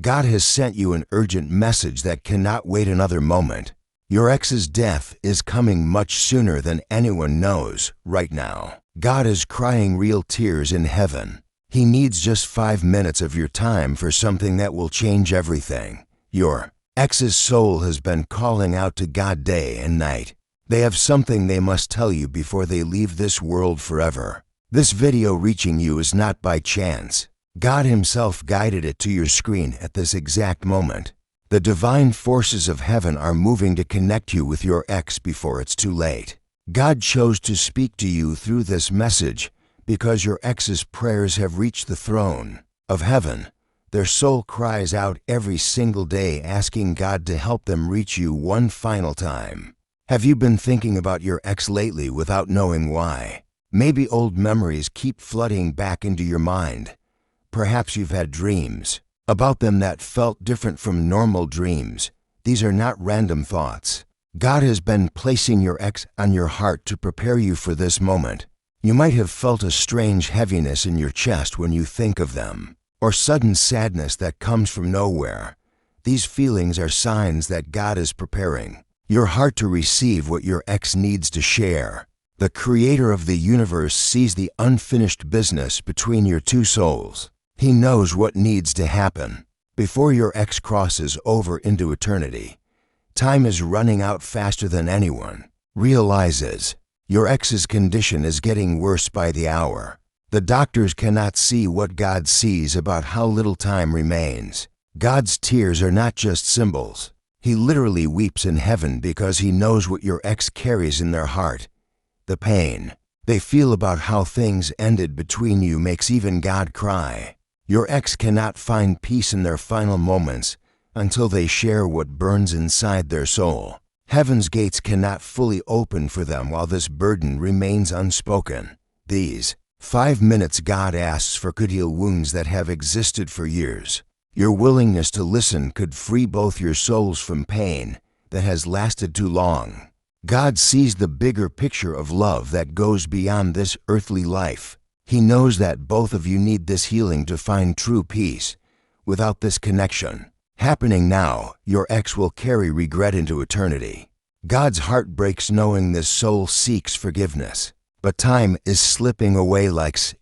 God has sent you an urgent message that cannot wait another moment. Your ex's death is coming much sooner than anyone knows right now. God is crying real tears in heaven. He needs just 5 minutes of your time for something that will change everything. Your ex's soul has been calling out to God day and night. They have something they must tell you before they leave this world forever. This video reaching you is not by chance. God Himself guided it to your screen at this exact moment. The divine forces of heaven are moving to connect you with your ex before it's too late. God chose to speak to you through this message because your ex's prayers have reached the throne of heaven. Their soul cries out every single day asking God to help them reach you one final time. Have you been thinking about your ex lately without knowing why? Maybe old memories keep flooding back into your mind. Perhaps you've had dreams about them that felt different from normal dreams. These are not random thoughts. God has been placing your ex on your heart to prepare you for this moment. You might have felt a strange heaviness in your chest when you think of them, or sudden sadness that comes from nowhere. These feelings are signs that God is preparing your heart to receive what your ex needs to share. The Creator of the universe sees the unfinished business between your two souls. He knows what needs to happen before your ex crosses over into eternity. Time is running out faster than anyone realizes. Your ex's condition is getting worse by the hour. The doctors cannot see what God sees about how little time remains. God's tears are not just symbols. He literally weeps in heaven because He knows what your ex carries in their heart. The pain they feel about how things ended between you makes even God cry. Your ex cannot find peace in their final moments until they share what burns inside their soul. Heaven's gates cannot fully open for them while this burden remains unspoken. These 5 minutes God asks for could heal wounds that have existed for years. Your willingness to listen could free both your souls from pain that has lasted too long. God sees the bigger picture of love that goes beyond this earthly life. He knows that both of you need this healing to find true peace. Without this connection happening now, your ex will carry regret into eternity. God's heart breaks knowing this soul seeks forgiveness, but time is slipping away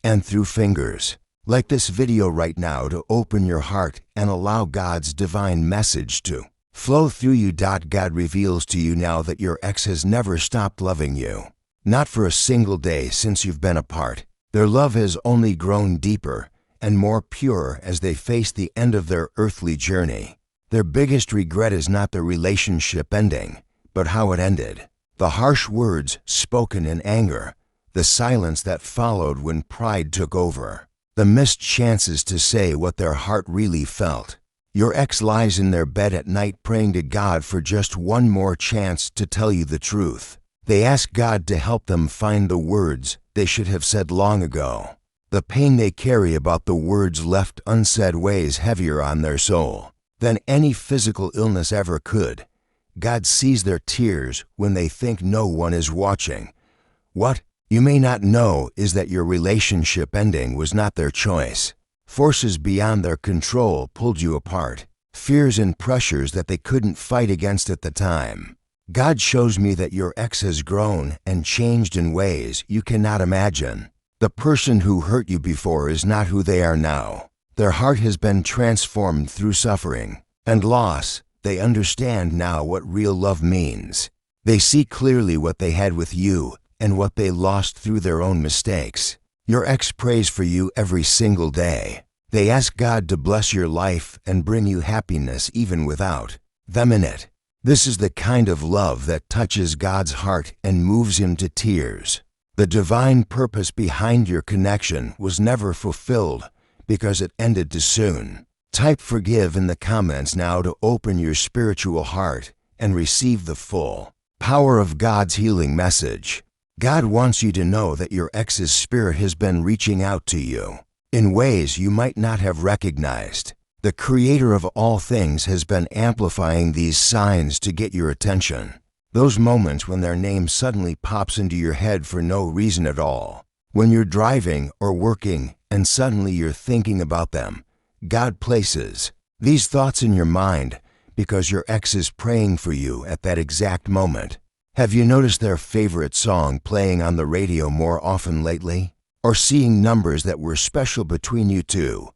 and through fingers. Like this video right now to open your heart and allow God's divine message to flow through you. God reveals to you now that your ex has never stopped loving you. Not for a single day since you've been apart. Their love has only grown deeper and more pure as they face the end of their earthly journey. Their biggest regret is not the relationship ending, but how it ended. The harsh words spoken in anger, the silence that followed when pride took over, the missed chances to say what their heart really felt. Your ex lies in their bed at night praying to God for just one more chance to tell you the truth. They ask God to help them find the words they should have said long ago. The pain they carry about the words left unsaid weighs heavier on their soul than any physical illness ever could. God sees their tears when they think no one is watching. What you may not know is that your relationship ending was not their choice. Forces beyond their control pulled you apart. Fears and pressures that they couldn't fight against at the time. God shows me that your ex has grown and changed in ways you cannot imagine. The person who hurt you before is not who they are now. Their heart has been transformed through suffering and loss. They understand now what real love means. They see clearly what they had with you and what they lost through their own mistakes. Your ex prays for you every single day. They ask God to bless your life and bring you happiness even without them in it. This is the kind of love that touches God's heart and moves Him to tears. The divine purpose behind your connection was never fulfilled because it ended too soon. Type forgive in the comments now to open your spiritual heart and receive the full power of God's healing message. God wants you to know that your ex's spirit has been reaching out to you in ways you might not have recognized. The Creator of all things has been amplifying these signs to get your attention. Those moments when their name suddenly pops into your head for no reason at all. When you're driving or working and suddenly you're thinking about them, God places These thoughts in your mind because your ex is praying for you at that exact moment. Have you noticed their favorite song playing on the radio more often lately? Or seeing numbers that were special between you two?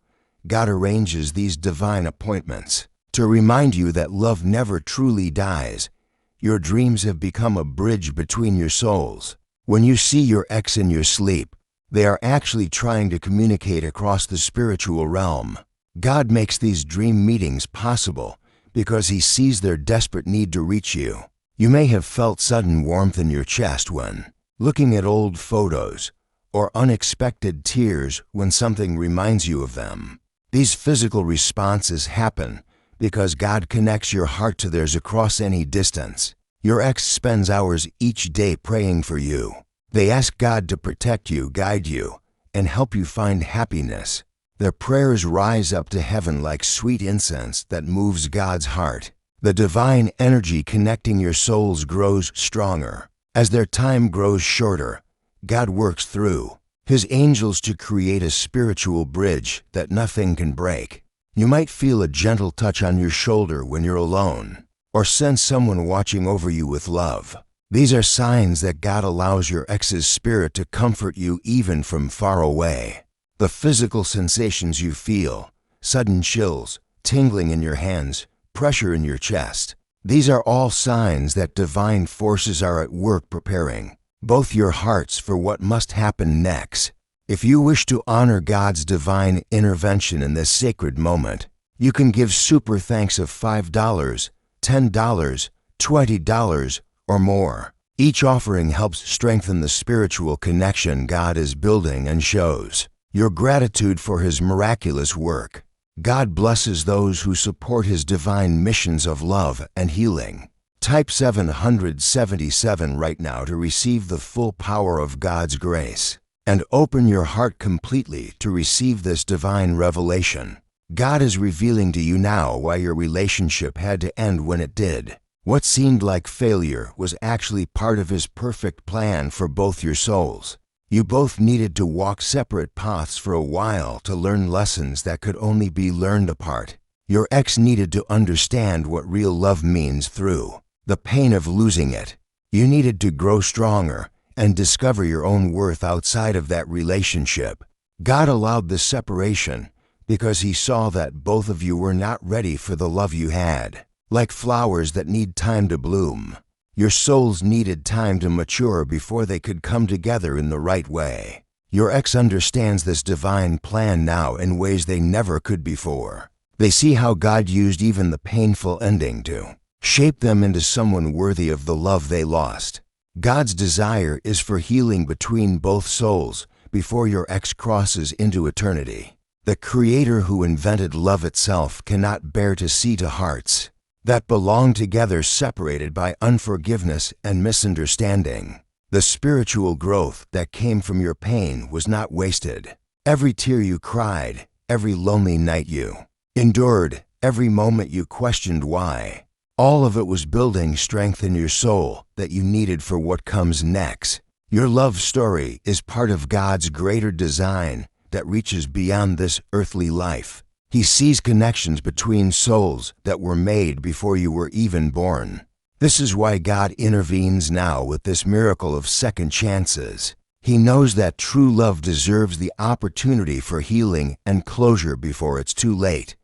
God arranges these divine appointments to remind you that love never truly dies. Your dreams have become a bridge between your souls. When you see your ex in your sleep, they are actually trying to communicate across the spiritual realm. God makes these dream meetings possible because He sees their desperate need to reach you. You may have felt sudden warmth in your chest when looking at old photos, or unexpected tears when something reminds you of them. These physical responses happen because God connects your heart to theirs across any distance. Your ex spends hours each day praying for you. They ask God to protect you, guide you, and help you find happiness. Their prayers rise up to heaven like sweet incense that moves God's heart. The divine energy connecting your souls grows stronger. As their time grows shorter, God works through His angels to create a spiritual bridge that nothing can break. You might feel a gentle touch on your shoulder when you're alone, or sense someone watching over you with love. These are signs that God allows your ex's spirit to comfort you even from far away. The physical sensations you feel, sudden chills, tingling in your hands, pressure in your chest, these are all signs that divine forces are at work preparing both your hearts for what must happen next. If you wish to honor God's divine intervention in this sacred moment, you can give super thanks of $5, $10, $20, or more. Each offering helps strengthen the spiritual connection God is building and shows your gratitude for His miraculous work. God blesses those who support His divine missions of love and healing. Type 777 right now to receive the full power of God's grace, and open your heart completely to receive this divine revelation. God is revealing to you now why your relationship had to end when it did. What seemed like failure was actually part of His perfect plan for both your souls. You both needed to walk separate paths for a while to learn lessons that could only be learned apart. Your ex needed to understand what real love means through the pain of losing it. You needed to grow stronger and discover your own worth outside of that relationship. God allowed this separation because He saw that both of you were not ready for the love you had. Like flowers that need time to bloom, your souls needed time to mature before they could come together in the right way. Your ex understands this divine plan now in ways they never could before. They see how God used even the painful ending to shape them into someone worthy of the love they lost. God's desire is for healing between both souls before your ex crosses into eternity. The Creator who invented love itself cannot bear to see two hearts that belong together separated by unforgiveness and misunderstanding. The spiritual growth that came from your pain was not wasted. Every tear you cried, every lonely night you endured, every moment you questioned why, all of it was building strength in your soul that you needed for what comes next. Your love story is part of God's greater design that reaches beyond this earthly life. He sees connections between souls that were made before you were even born. This is why God intervenes now with this miracle of second chances. He knows that true love deserves the opportunity for healing and closure before it's too late.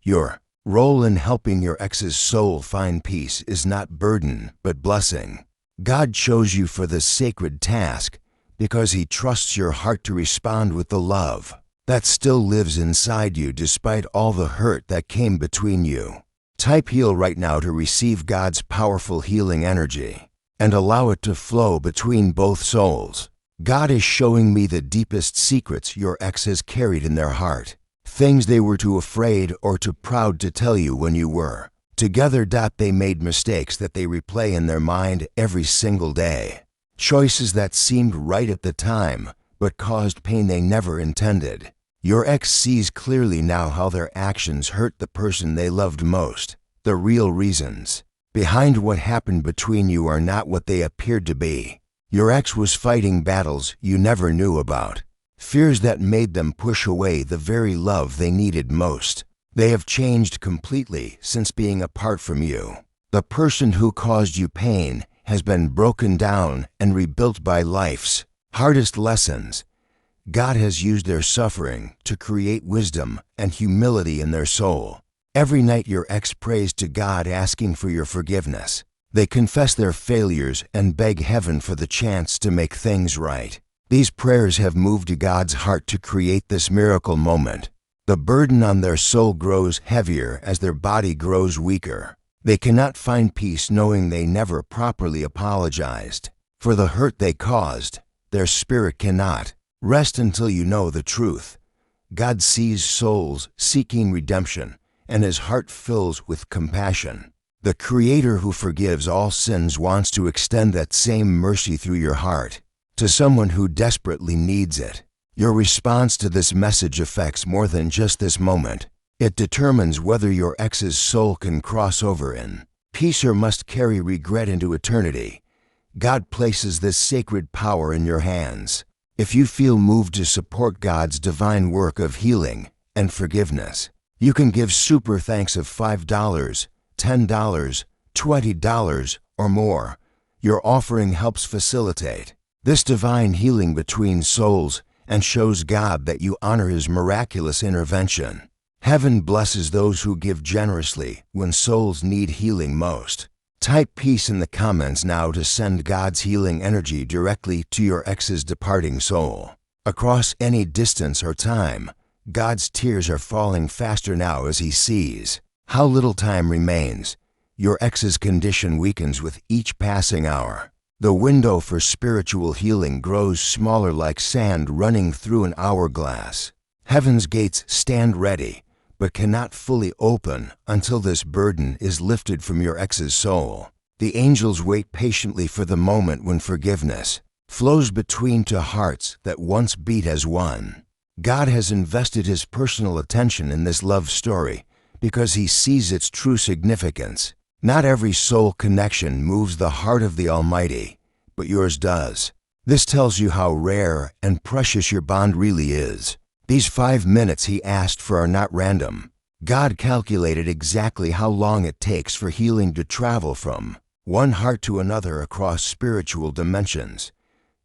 Your role in helping your ex's soul find peace is not burden, but blessing. God chose you for this sacred task because He trusts your heart to respond with the love that still lives inside you despite all the hurt that came between you. Type heal right now to receive God's powerful healing energy and allow it to flow between both souls. God is showing me the deepest secrets your ex has carried in their heart. Things they were too afraid or too proud to tell you when you were together. They made mistakes that they replay in their mind every single day. Choices that seemed right at the time, but caused pain they never intended. Your ex sees clearly now how their actions hurt the person they loved most. The real reasons behind what happened between you are not what they appeared to be. Your ex was fighting battles you never knew about. Fears that made them push away the very love they needed most. They have changed completely since being apart from you. The person who caused you pain has been broken down and rebuilt by life's hardest lessons. God has used their suffering to create wisdom and humility in their soul. Every night your ex prays to God asking for your forgiveness. They confess their failures and beg heaven for the chance to make things right. These prayers have moved God's heart to create this miracle moment. The burden on their soul grows heavier as their body grows weaker. They cannot find peace knowing they never properly apologized for the hurt they caused. Their spirit cannot rest until you know the truth. God sees souls seeking redemption, and his heart fills with compassion. The Creator who forgives all sins wants to extend that same mercy through your heart to someone who desperately needs it. Your response to this message affects more than just this moment. It determines whether your ex's soul can cross over in peace or must carry regret into eternity. God places this sacred power in your hands. If you feel moved to support God's divine work of healing and forgiveness, you can give super thanks of $5, $10, $20, or more. Your offering helps facilitate this divine healing between souls and shows God that you honor his miraculous intervention. Heaven blesses those who give generously when souls need healing most. Type peace in the comments now to send God's healing energy directly to your ex's departing soul. Across any distance or time, God's tears are falling faster now as he sees how little time remains. Your ex's condition weakens with each passing hour. The window for spiritual healing grows smaller like sand running through an hourglass. Heaven's gates stand ready, but cannot fully open until this burden is lifted from your ex's soul. The angels wait patiently for the moment when forgiveness flows between two hearts that once beat as one. God has invested his personal attention in this love story because he sees its true significance. Not every soul connection moves the heart of the Almighty, but yours does. This tells you how rare and precious your bond really is. These 5 minutes he asked for are not random. God calculated exactly how long it takes for healing to travel from one heart to another across spiritual dimensions.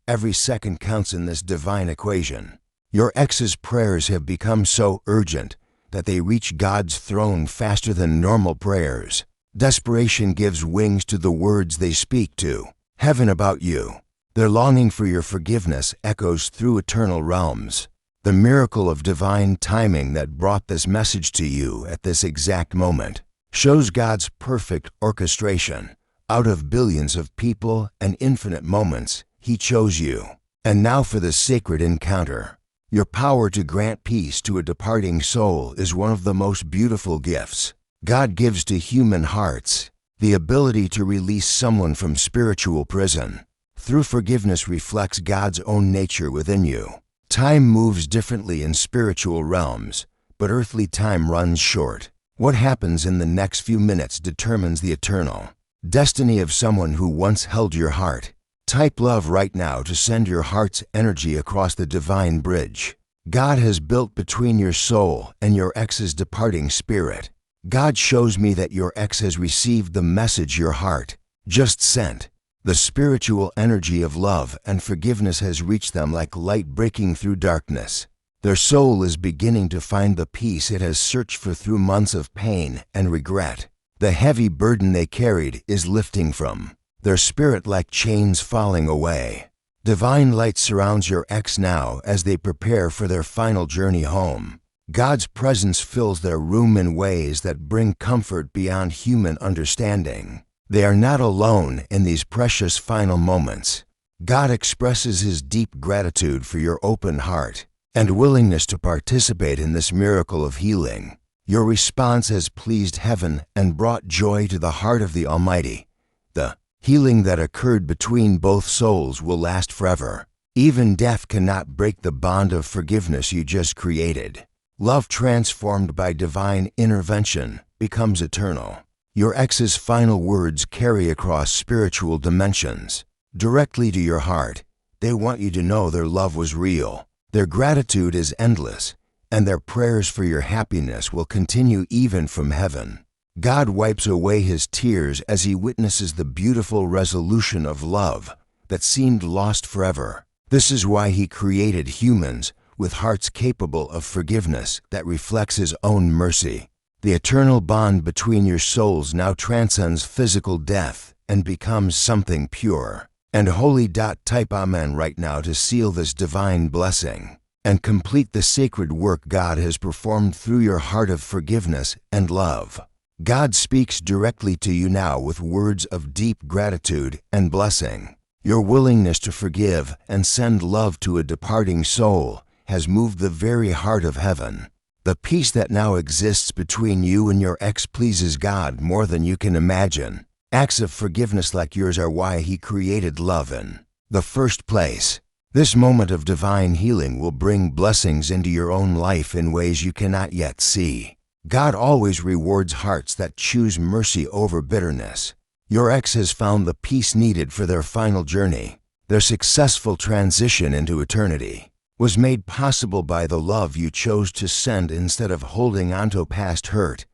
Every second counts in this divine equation. Your ex's prayers have become so urgent that they reach God's throne faster than normal prayers. Desperation gives wings to the words they speak to heaven about you. Their longing for your forgiveness echoes through eternal realms. The miracle of divine timing that brought this message to you at this exact moment shows God's perfect orchestration. Out of billions of people and infinite moments, he chose you. And now for the sacred encounter. Your power to grant peace to a departing soul is one of the most beautiful gifts God gives to human hearts. The ability to release someone from spiritual prison through forgiveness reflects God's own nature within you. Time moves differently in spiritual realms, but earthly time runs short. What happens in the next few minutes determines the eternal destiny of someone who once held your heart. Type love right now to send your heart's energy across the divine bridge God has built between your soul and your ex's departing spirit. God shows me that your ex has received the message your heart just sent. The spiritual energy of love and forgiveness has reached them like light breaking through darkness. Their soul is beginning to find the peace it has searched for through months of pain and regret. The heavy burden they carried is lifting from their spirit like chains falling away. Divine light surrounds your ex now as they prepare for their final journey home. God's presence fills their room in ways that bring comfort beyond human understanding. They are not alone in these precious final moments. God expresses his deep gratitude for your open heart and willingness to participate in this miracle of healing. Your response has pleased heaven and brought joy to the heart of the Almighty. The healing that occurred between both souls will last forever. Even death cannot break the bond of forgiveness you just created. Love transformed by divine intervention becomes eternal. Your ex's final words carry across spiritual dimensions. Directly to your heart, they want you to know their love was real. Their gratitude is endless, and their prayers for your happiness will continue even from heaven. God wipes away his tears as he witnesses the beautiful resolution of love that seemed lost forever. This is why he created humans with hearts capable of forgiveness that reflects his own mercy. The eternal bond between your souls now transcends physical death and becomes something pure and holy. Type Amen right now to seal this divine blessing and complete the sacred work God has performed through your heart of forgiveness and love. God speaks directly to you now with words of deep gratitude and blessing. Your willingness to forgive and send love to a departing soul has moved the very heart of heaven. The peace that now exists between you and your ex pleases God more than you can imagine. Acts of forgiveness like yours are why he created love in the first place. This moment of divine healing will bring blessings into your own life in ways you cannot yet see. God always rewards hearts that choose mercy over bitterness. Your ex has found the peace needed for their final journey. Their successful transition into eternity was made possible by the love you chose to send instead of holding onto past hurt.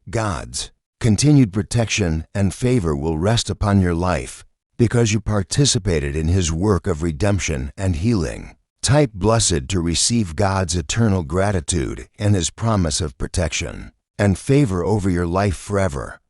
God's continued protection and favor will rest upon your life because you participated in his work of redemption and healing. Type blessed to receive God's eternal gratitude and his promise of protection and favor over your life forever.